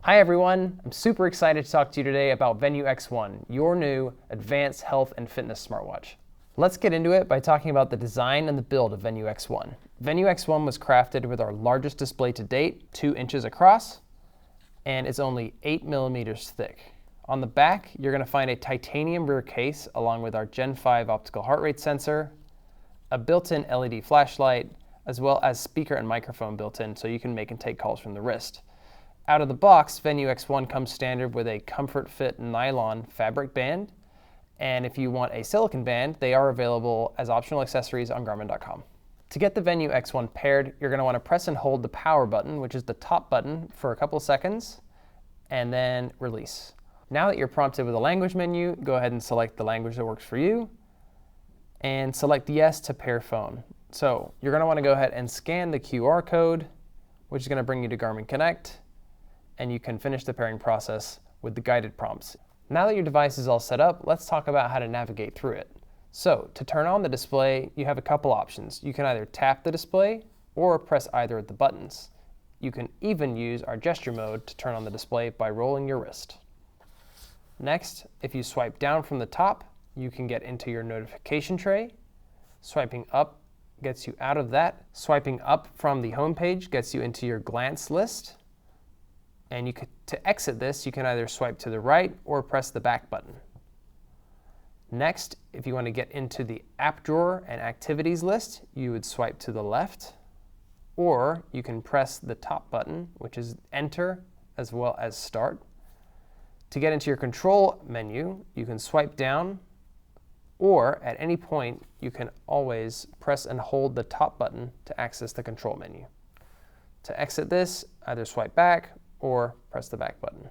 Hi everyone, I'm super excited to talk to you today about Venu X1, your new advanced health and fitness smartwatch. Let's get into it by talking about the design and the build of Venu X1. Venu X1 was crafted with our largest display to date, 2 inches across, and it's only 8 millimeters thick. On the back, you're going to find a titanium rear case along with our Gen 5 optical heart rate sensor, a built-in LED flashlight, as well as speaker and microphone built in so you can make and take calls from the wrist. Out of the box, Venu X1 comes standard with a comfort fit nylon fabric band, and if you want a silicone band, they are available as optional accessories on Garmin.com. To get the Venu X1 paired, you're going to want to press and hold the power button, which is the top button, for a couple of seconds, and then release. Now that you're prompted with a language menu, go ahead and select the language that works for you, and select yes to pair phone. So you're going to want to go ahead and scan the QR code, which is going to bring you to Garmin Connect, and you can finish the pairing process with the guided prompts. Now that your device is all set up, let's talk about how to navigate through it. So to turn on the display, you have a couple options. You can either tap the display or press either of the buttons. You can even use our gesture mode to turn on the display by rolling your wrist. Next, if you swipe down from the top, you can get into your notification tray. Swiping up gets you out of that. Swiping up from the home page gets you into your glance list. And to exit this, you can either swipe to the right or press the back button. Next, if you want to get into the app drawer and activities list, you would swipe to the left, or you can press the top button, which is enter as well as start. To get into your control menu, you can swipe down, or at any point, you can always press and hold the top button to access the control menu. To exit this, either swipe back or press the back button.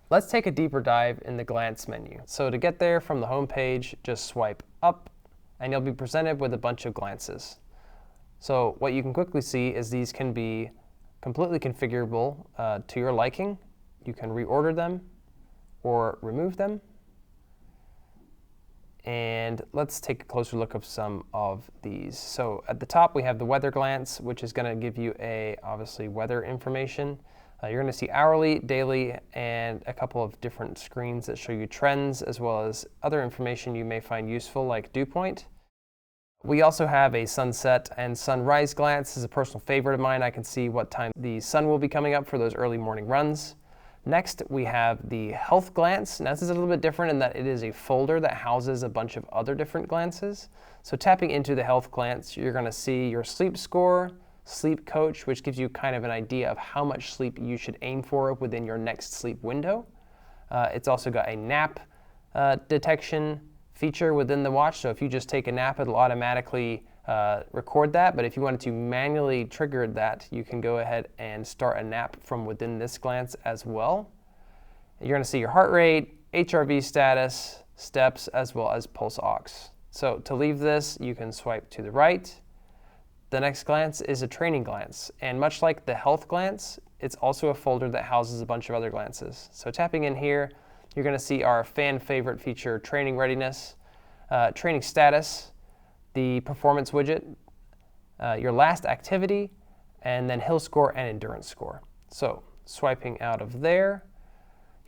Let's take a deeper dive in the glance menu. So to get there from the home page, just swipe up and you'll be presented with a bunch of glances. So what you can quickly see is these can be completely configurable to your liking. You can reorder them or remove them. And let's take a closer look at some of these. So at the top we have the weather glance, which is going to give you obviously weather information. You're going to see hourly, daily, and a couple of different screens that show you trends as well as other information you may find useful like dew point. We also have a sunset and sunrise glance. This is a personal favorite of mine. I can see what time the sun will be coming up for those early morning runs. Next, we have the health glance. Now this is a little bit different in that it is a folder that houses a bunch of other different glances. So tapping into the health glance, you're going to see your sleep score, sleep coach, which gives you kind of an idea of how much sleep you should aim for within your next sleep window. It's also got a nap detection feature within the watch. So if you just take a nap, it'll automatically record that. But if you wanted to manually trigger that, you can go ahead and start a nap from within this glance as well. You're going to see your heart rate, HRV status, steps, as well as pulse ox. So to leave this, you can swipe to the right. The next glance is a training glance, and much like the health glance, it's also a folder that houses a bunch of other glances. So tapping in here, you're going to see our fan favorite feature, training readiness, training status, the performance widget, your last activity, and then hill score and endurance score. So swiping out of there,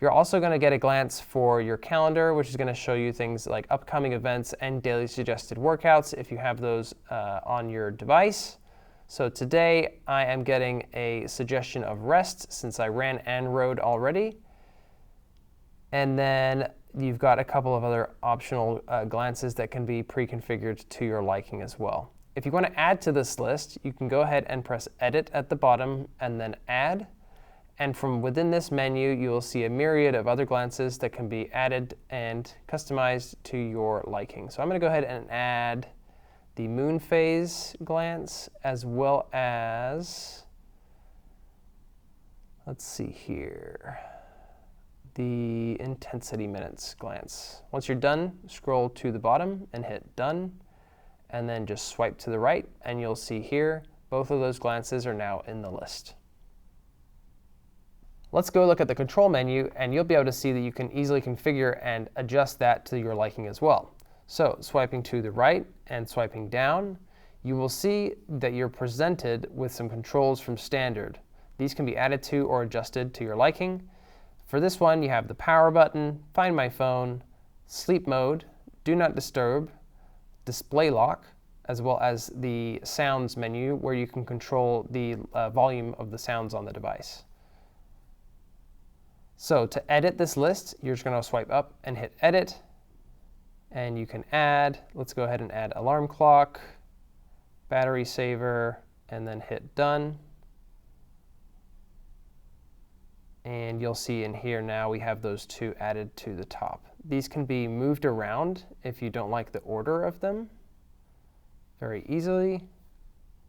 you're also going to get a glance for your calendar, which is going to show you things like upcoming events and daily suggested workouts if you have those on your device. So today I am getting a suggestion of rest since I ran and rode already. And then you've got a couple of other optional glances that can be pre-configured to your liking as well. If you want to add to this list, you can go ahead and press edit at the bottom and then add. And from within this menu, you will see a myriad of other glances that can be added and customized to your liking. So I'm going to go ahead and add the moon phase glance as well as, let's see here, the intensity minutes glance. Once you're done, scroll to the bottom and hit done, and then just swipe to the right, and you'll see here both of those glances are now in the list. Let's go look at the control menu, and you'll be able to see that you can easily configure and adjust that to your liking as well. So swiping to the right and swiping down, you will see that you're presented with some controls from standard. These can be added to or adjusted to your liking. For this one, you have the power button, find my phone, sleep mode, do not disturb, display lock, as well as the sounds menu where you can control the volume of the sounds on the device. So to edit this list, you're just going to swipe up and hit edit, and you can add, let's go ahead and add alarm clock, battery saver, and then hit done. And you'll see in here now we have those two added to the top. These can be moved around if you don't like the order of them very easily.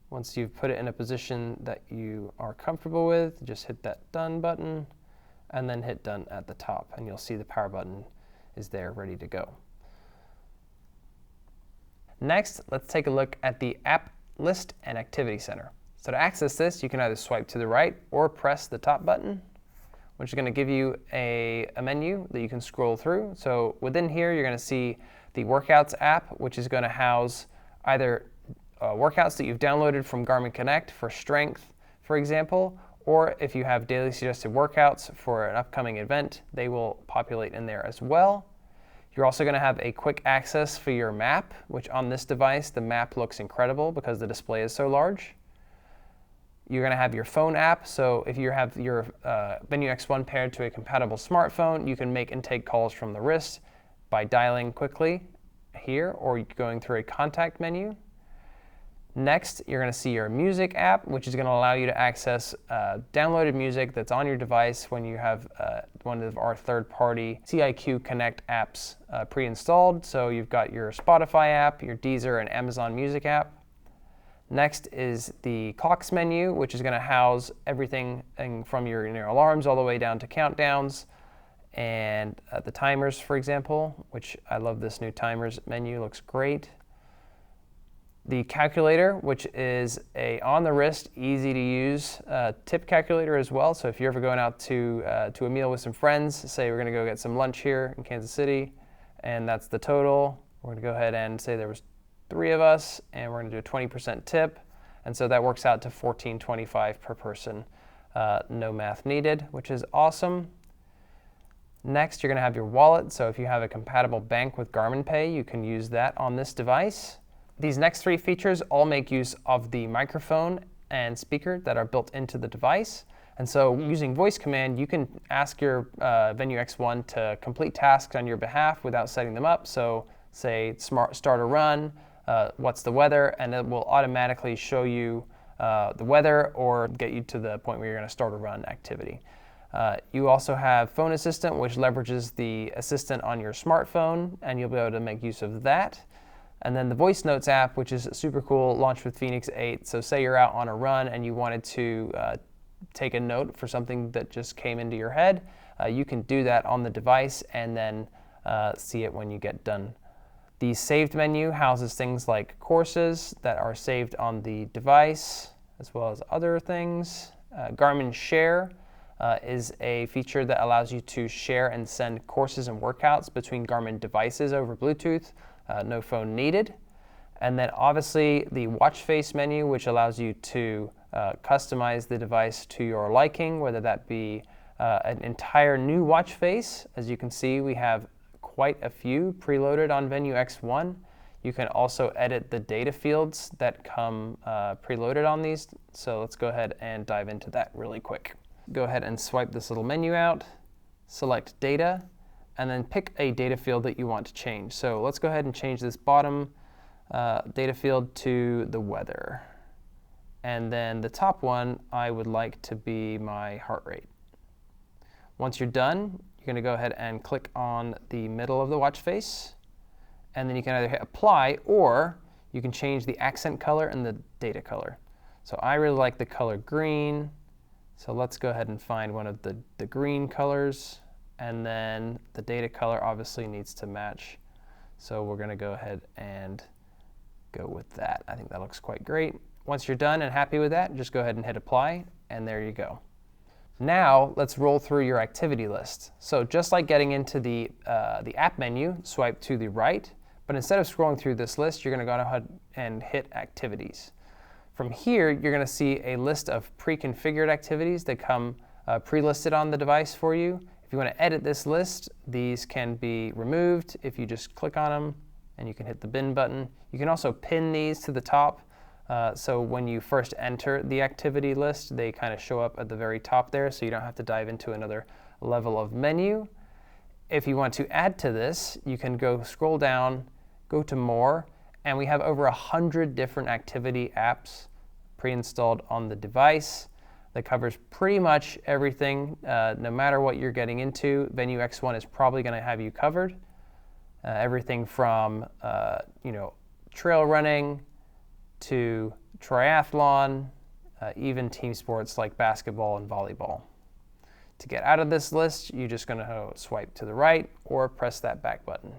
Once you've put it in a position that you are comfortable with, just hit that done button and then hit done at the top, and you'll see the power button is there ready to go. Next, let's take a look at the app list and activity center. So to access this, you can either swipe to the right or press the top button, which is going to give you a menu that you can scroll through. So within here, you're going to see the Workouts app, which is going to house either workouts that you've downloaded from Garmin Connect for strength, for example, or if you have daily suggested workouts for an upcoming event, they will populate in there as well. You're also going to have a quick access for your map, which on this device, the map looks incredible because the display is so large. You're going to have your phone app, so if you have your Venu X1 paired to a compatible smartphone, you can make and take calls from the wrist by dialing quickly here or going through a contact menu. Next, you're going to see your music app, which is going to allow you to access downloaded music that's on your device when you have one of our third-party CIQ Connect apps pre-installed. So you've got your Spotify app, your Deezer, and Amazon Music app. Next is the clocks menu, which is going to house everything from your alarms all the way down to countdowns and the timers, for example, which I love this new timers menu, looks great. The calculator, which is a on-the-wrist, easy-to-use tip calculator as well. So if you're ever going out to a meal with some friends, say we're going to go get some lunch here in Kansas City, and that's the total, we're going to go ahead and say there was 3 of us, and we're going to do a 20% tip, and so that works out to $14.25 per person. No math needed, which is awesome. Next, you're going to have your wallet. So if you have a compatible bank with Garmin Pay, you can use that on this device. These next 3 features all make use of the microphone and speaker that are built into the device. And so using voice command, you can ask your Venu X1 to complete tasks on your behalf without setting them up. So say start a run, what's the weather, and it will automatically show you the weather or get you to the point where you're going to start a run activity. You also have Phone Assistant, which leverages the assistant on your smartphone, and you'll be able to make use of that. And then the Voice Notes app, which is super cool, launched with Phoenix 8. So say you're out on a run and you wanted to take a note for something that just came into your head, you can do that on the device and then see it when you get done. The Saved menu houses things like courses that are saved on the device, as well as other things. Garmin Share is a feature that allows you to share and send courses and workouts between Garmin devices over Bluetooth. No phone needed. And then obviously the watch face menu, which allows you to customize the device to your liking, whether that be an entire new watch face. As you can see, we have quite a few preloaded on Venu X1. You can also edit the data fields that come preloaded on these. So let's go ahead and dive into that really quick. Go ahead and swipe this little menu out, select data, and then pick a data field that you want to change. So let's go ahead and change this bottom data field to the weather. And then the top one, I would like to be my heart rate. Once you're done, you're going to go ahead and click on the middle of the watch face. And then you can either hit apply or you can change the accent color and the data color. So I really like the color green. So let's go ahead and find one of the green colors. And then the data color obviously needs to match. So we're going to go ahead and go with that. I think that looks quite great. Once you're done and happy with that, just go ahead and hit apply, and there you go. Now let's roll through your activity list. So just like getting into the app menu, swipe to the right, but instead of scrolling through this list, you're going to go ahead and hit activities. From here, you're going to see a list of pre-configured activities that come pre-listed on the device for you. If you want to edit this list, these can be removed if you just click on them, and you can hit the bin button. You can also pin these to the top, so when you first enter the activity list, they kind of show up at the very top there, so you don't have to dive into another level of menu. If you want to add to this, you can scroll down, go to more, and we have over 100 different activity apps pre-installed on the device that covers pretty much everything. No matter what you're getting into, Venu X1 is probably going to have you covered. Everything from trail running to triathlon, even team sports like basketball and volleyball. To get out of this list, you're just going to swipe to the right or press that back button.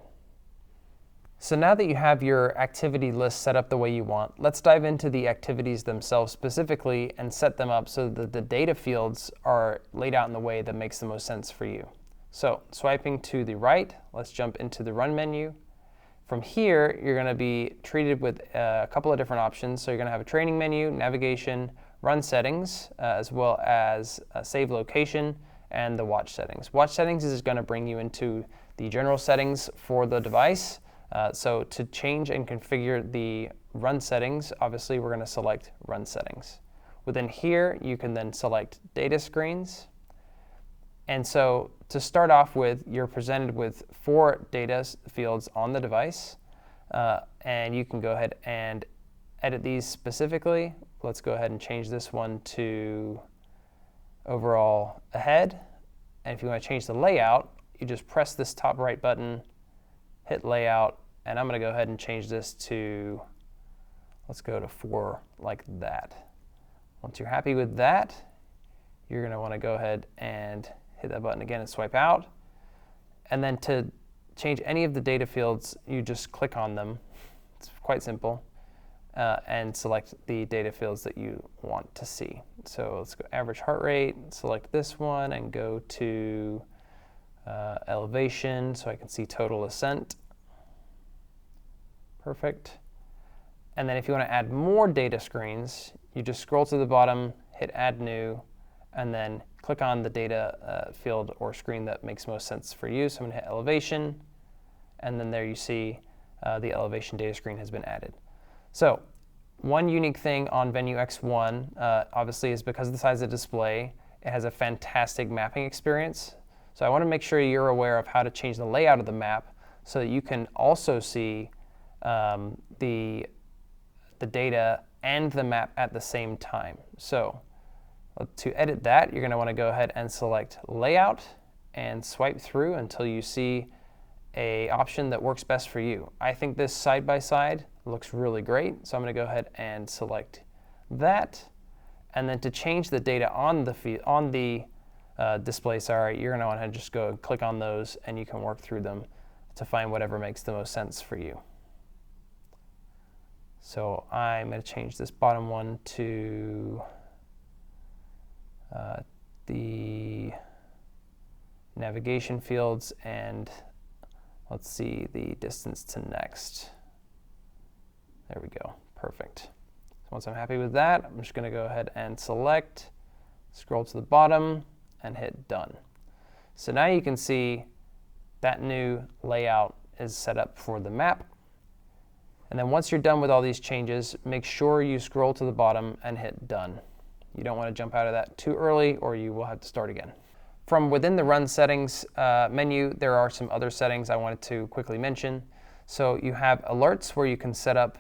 So now that you have your activity list set up the way you want, let's dive into the activities themselves specifically and set them up so that the data fields are laid out in the way that makes the most sense for you. So swiping to the right, let's jump into the Run menu. From here, you're going to be treated with a couple of different options. So you're going to have a training menu, navigation, run settings, as well as save location and the watch settings. Watch settings is going to bring you into the general settings for the device. So to change and configure the run settings, obviously we're going to select run settings. Within here, you can then select data screens. And so to start off with, you're presented with 4 data fields on the device. And you can go ahead and edit these specifically. Let's go ahead and change this one to overall ahead. And if you want to change the layout, you just press this top right button, hit layout, and I'm going to go ahead and change this to, let's go to 4 like that. Once you're happy with that, you're going to want to go ahead and hit that button again and swipe out. And then to change any of the data fields, you just click on them. It's quite simple. And select the data fields that you want to see. So let's go average heart rate, select this one, and go to elevation so I can see total ascent. Perfect. And then if you want to add more data screens, you just scroll to the bottom, hit add new, and then click on the data field or screen that makes most sense for you. So I'm going to hit elevation, and then there you see the elevation data screen has been added. So one unique thing on Venu X1, obviously, is because of the size of the display, it has a fantastic mapping experience. So I want to make sure you're aware of how to change the layout of the map so that you can also see the data and the map at the same time. So to edit that, you're going to want to go ahead and select layout and swipe through until you see an option that works best for you. I think this side by side looks really great, so I'm going to go ahead and select that. And then to change the data on the display, you're going to want to just go and click on those, and you can work through them to find whatever makes the most sense for you. So I'm going to change this bottom one to the navigation fields, and let's see the distance to next. There we go, perfect. So once I'm happy with that, I'm just going to go ahead and select, scroll to the bottom, and hit done. So now you can see that new layout is set up for the map. And then once you're done with all these changes, make sure you scroll to the bottom and hit done. You don't want to jump out of that too early, or you will have to start again. From within the Run Settings menu, there are some other settings I wanted to quickly mention. So you have alerts where you can set up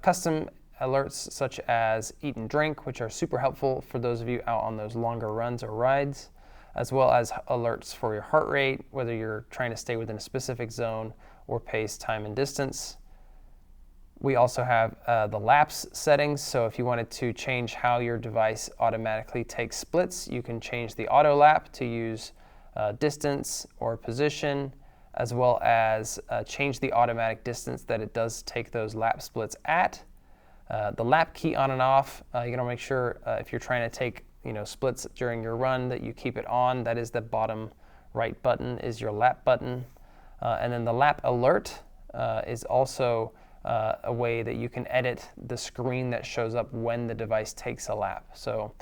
custom alerts such as eat and drink, which are super helpful for those of you out on those longer runs or rides, as well as alerts for your heart rate, whether you're trying to stay within a specific zone or pace, time, and distance. We also have the lapse settings, so if you wanted to change how your device automatically takes splits, you can change the auto lap to use distance or position, as well as change the automatic distance that it does take those lap splits at. The lap key on and off, you're going to make sure if you're trying to take splits during your run that you keep it on. That is the bottom right button is your lap button. And then the lap alert is also a way that you can edit the screen that shows up when the device takes a lap. So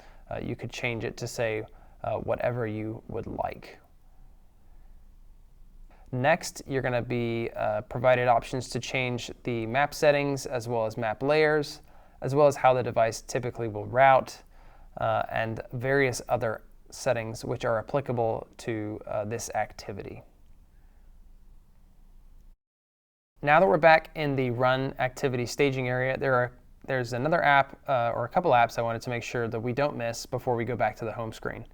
you could change it to say whatever you would like. Next, you're going to be provided options to change the map settings as well as map layers, as well as how the device typically will route, and various other settings which are applicable to this activity. Now that we're back in the run activity staging area, there's another app or a couple apps I wanted to make sure that we don't miss before we go back to the home screen.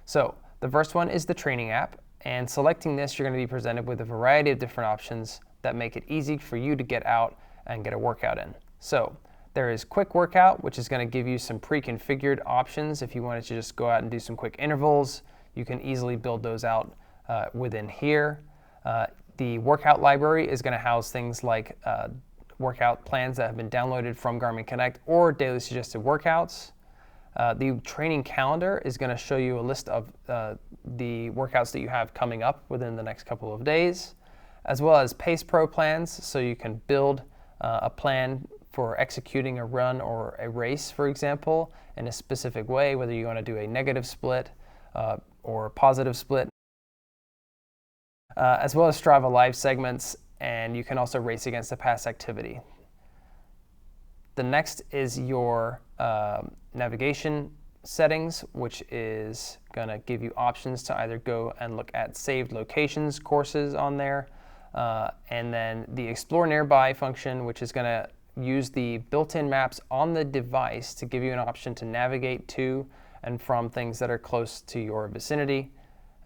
So the first one is the training app, and selecting this, you're going to be presented with a variety of different options that make it easy for you to get out and get a workout in. So there is quick workout, which is going to give you some pre-configured options. If you wanted to just go out and do some quick intervals, you can easily build those out within here. The workout library is going to house things like workout plans that have been downloaded from Garmin Connect or daily suggested workouts. The training calendar is going to show you a list of the workouts that you have coming up within the next couple of days, as well as Pace Pro plans, so you can build a plan for executing a run or a race, for example, in a specific way, whether you want to do a negative split or a positive split, as well as Strava Live segments, and you can also race against a past activity. The next is your navigation settings, which is going to give you options to either go and look at saved locations, courses on there, and then the Explore Nearby function, which is going to use the built-in maps on the device to give you an option to navigate to and from things that are close to your vicinity.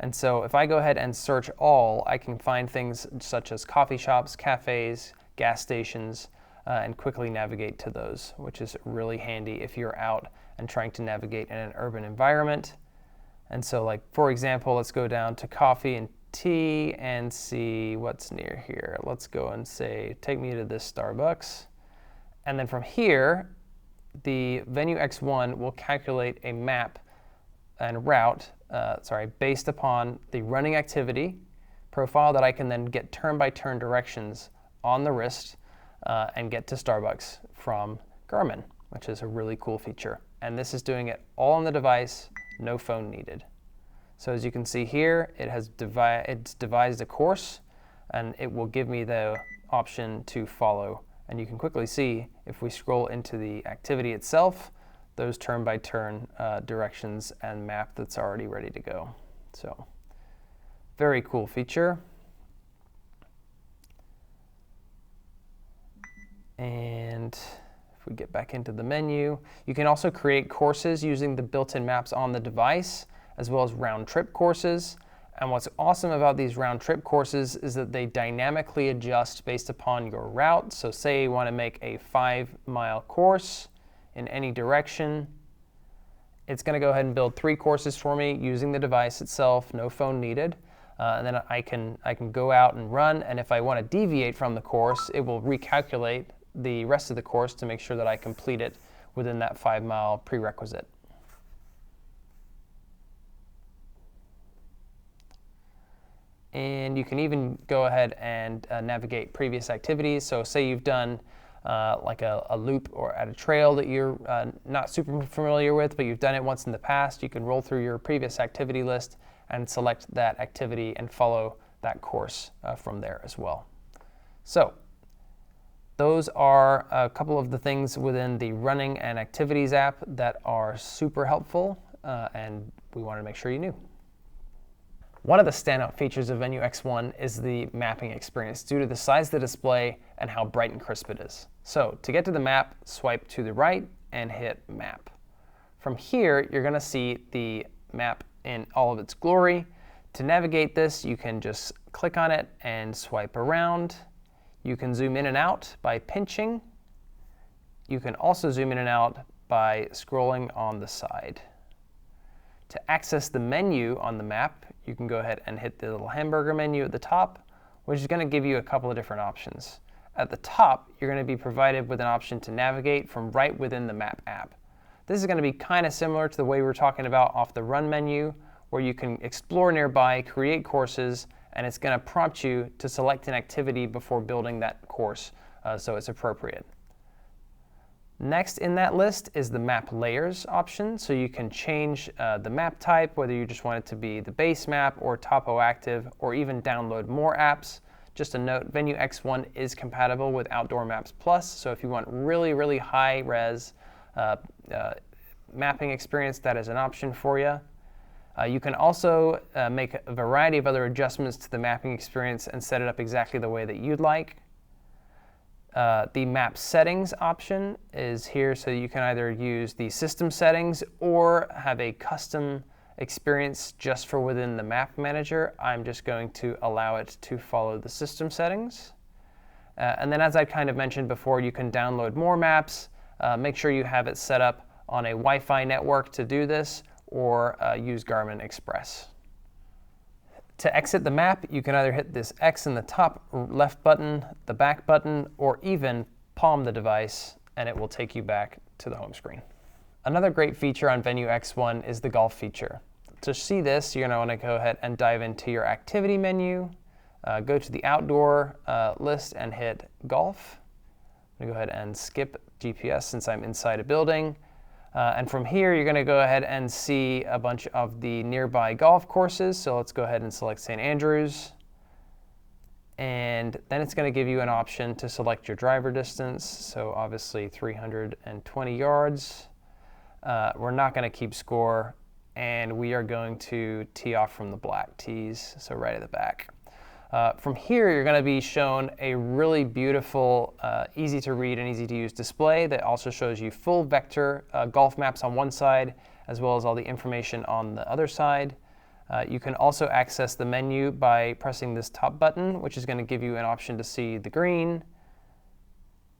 And so if I go ahead and search all, I can find things such as coffee shops, cafes, gas stations, and quickly navigate to those, which is really handy if you're out and trying to navigate in an urban environment. And so, like, for example, let's go down to coffee and tea and see what's near here. Let's go and say, take me to this Starbucks. And then from here, the Venu X1 will calculate a map and route, based upon the running activity profile that I can then get turn-by-turn directions on the wrist and get to Starbucks from Garmin, which is a really cool feature. And this is doing it all on the device, no phone needed. So as you can see here, it's devised a course, and it will give me the option to follow. And you can quickly see, if we scroll into the activity itself, those turn-by-turn directions and map that's already ready to go. So very cool feature. And if we get back into the menu, you can also create courses using the built-in maps on the device, as well as round-trip courses. And what's awesome about these round-trip courses is that they dynamically adjust based upon your route. So say you want to make a 5-mile course in any direction, it's going to go ahead and build 3 courses for me using the device itself, no phone needed. And then I can go out and run, and if I want to deviate from the course, it will recalculate the rest of the course to make sure that I complete it within that 5-mile prerequisite. And you can even go ahead and navigate previous activities. So say you've done like a loop or at a trail that you're not super familiar with, but you've done it once in the past, you can roll through your previous activity list and select that activity and follow that course from there as well. So those are a couple of the things within the Running and Activities app that are super helpful, and we wanted to make sure you knew. One of the standout features of Venu X1 is the mapping experience due to the size of the display and how bright and crisp it is. So to get to the map, swipe to the right and hit Map. From here, you're going to see the map in all of its glory. To navigate this, you can just click on it and swipe around. You can zoom in and out by pinching. You can also zoom in and out by scrolling on the side. To access the menu on the map, you can go ahead and hit the little hamburger menu at the top, which is going to give you a couple of different options. At the top, you're going to be provided with an option to navigate from right within the map app. This is going to be kind of similar to the way we were talking about off the Run menu, where you can explore nearby, create courses, and it's going to prompt you to select an activity before building that course, so it's appropriate. Next in that list is the map layers option. So you can change the map type, whether you just want it to be the base map or topo active, or even download more apps. Just a note, Venu X1 is compatible with Outdoor Maps Plus. So if you want really, really high res mapping experience, that is an option for you. You can also make a variety of other adjustments to the mapping experience and set it up exactly the way that you'd like. The map settings option is here, so you can either use the system settings or have a custom experience just for within the map manager. I'm just going to allow it to follow the system settings. And then, as I kind of mentioned before, you can download more maps. Make sure you have it set up on a Wi-Fi network to do this, or use Garmin Express. To exit the map, you can either hit this X in the top left button, the back button, or even palm the device, and it will take you back to the home screen. Another great feature on Venu X1 is the golf feature. To see this, you're going to want to go ahead and dive into your activity menu, go to the outdoor list and hit golf. I'm going to go ahead and skip GPS since I'm inside a building. And from here, you're going to go ahead and see a bunch of the nearby golf courses. So let's go ahead and select St. Andrews. And then it's going to give you an option to select your driver distance. So obviously 320 yards. We're not going to keep score. And we are going to tee off from the black tees, so right at the back. From here, you're going to be shown a really beautiful, easy to read and easy to use display that also shows you full vector golf maps on one side, as well as all the information on the other side. You can also access the menu by pressing this top button, which is going to give you an option to see the green.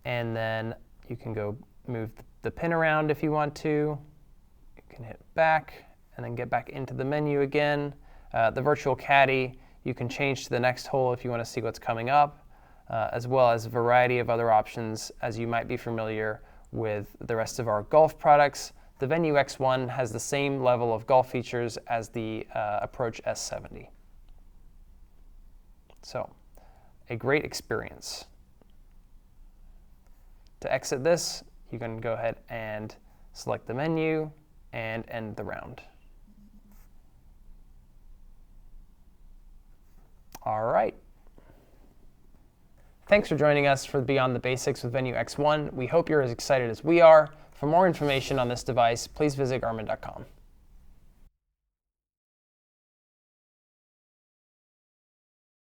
And then you can go move the pin around if you want to. You can hit back and then get back into the menu again. The virtual caddy, you can change to the next hole if you want to see what's coming up, as well as a variety of other options as you might be familiar with the rest of our golf products. The Venu X1 has the same level of golf features as the Approach S70. So, a great experience. To exit this, you can go ahead and select the menu and end the round. All right. Thanks for joining us for Beyond the Basics with Venu X1. We hope you're as excited as we are. For more information on this device, please visit Garmin.com.